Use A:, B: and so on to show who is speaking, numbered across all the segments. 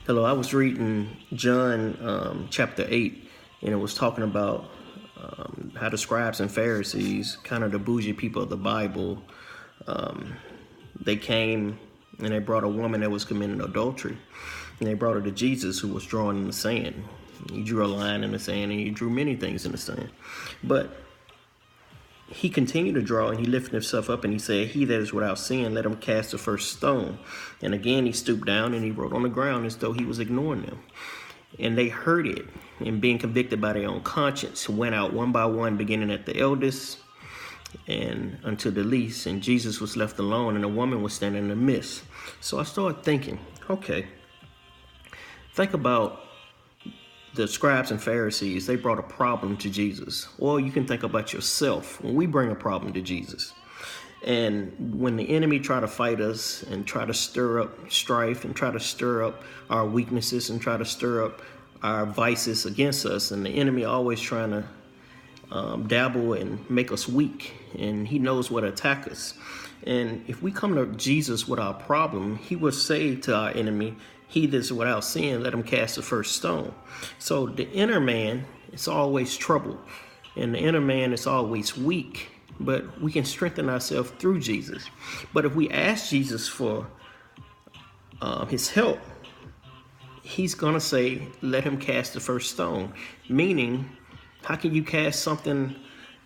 A: Hello, I was reading John chapter 8, and it was talking about how the scribes and Pharisees, kind of the bougie people of the Bible, they came and they brought a woman that was committing adultery. And they brought her to Jesus, who was drawing in the sand. He drew a line in the sand, and he drew many things in the sand. But he continued to draw, and he lifted himself up, and he said, "He that is without sin, let him cast the first stone." And again, he stooped down, and he wrote on the ground as though he was ignoring them. And they heard it, and being convicted by their own conscience, went out one by one, beginning at the eldest and unto the least. And Jesus was left alone, and a woman was standing in the midst. So I started thinking, okay, think about the scribes and Pharisees. They brought a problem to Jesus. Or you can think about yourself when we bring a problem to Jesus. And when the enemy try to fight us and try to stir up strife and try to stir up our weaknesses and try to stir up our vices against us, and the enemy always trying to dabble and make us weak, and he knows what to attack us. And if we come to Jesus with our problem, he will say to our enemy, "He that is without sin, let him cast the first stone." So the inner man is always troubled, and the inner man is always weak, but we can strengthen ourselves through Jesus. But if we ask Jesus for his help, he's going to say, let him cast the first stone. Meaning, how can you cast something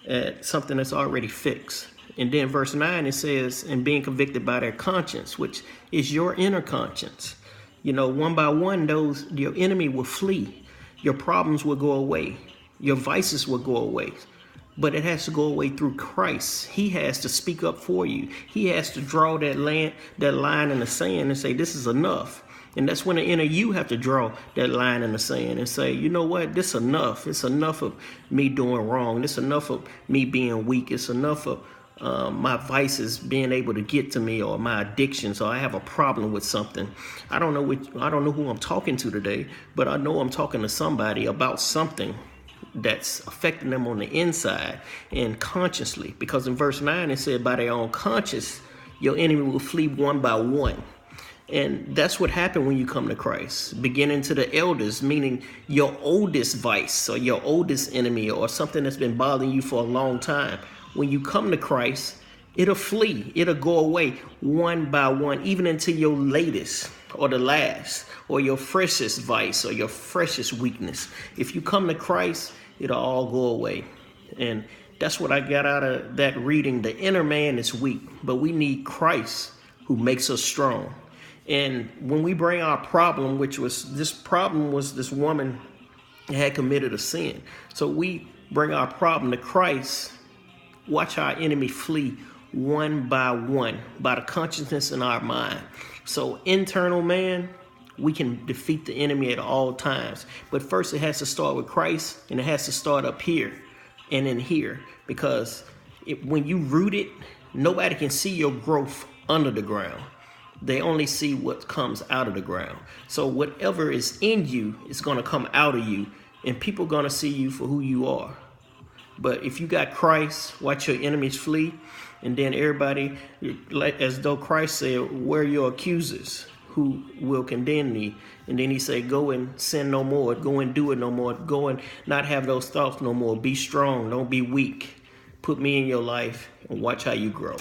A: at something that's already fixed? And then verse 9, it says, and being convicted by their conscience, which is your inner conscience. You know, one by one, your enemy will flee. Your problems will go away. Your vices will go away. But it has to go away through Christ. He has to speak up for you. He has to draw that line in the sand and say, this is enough. And that's when the inner you have to draw that line in the sand and say, you know what, this is enough. It's enough of me doing wrong. It's enough of me being weak. It's enough of my vices being able to get to me, or my addictions, or I have a problem with something. I don't know who I'm talking to today, but I know I'm talking to somebody about something that's affecting them on the inside and consciously. Because in verse 9 it said, by their own conscience, your enemy will flee one by one. And that's what happened when you come to Christ. Beginning to the elders, meaning your oldest vice or your oldest enemy or something that's been bothering you for a long time. When you come to Christ, it'll flee. It'll go away one by one, even into your latest or the last or your freshest vice or your freshest weakness. If you come to Christ, it'll all go away. And that's what I got out of that reading. The inner man is weak, but we need Christ who makes us strong. And when we bring our problem, which was this woman had committed a sin. So we bring our problem to Christ, watch our enemy flee one by one by the consciousness in our mind. So internal man, we can defeat the enemy at all times. But first it has to start with Christ, and it has to start up here and in here. Because when you root it, nobody can see your growth under the ground. They only see what comes out of the ground. So whatever is in you is going to come out of you, and people are going to see you for who you are. But if you got Christ, watch your enemies flee. And then everybody, as though Christ said, where are your accusers who will condemn thee? And then he said, go and sin no more. Go and do it no more. Go and not have those thoughts no more. Be strong. Don't be weak. Put me in your life and watch how you grow.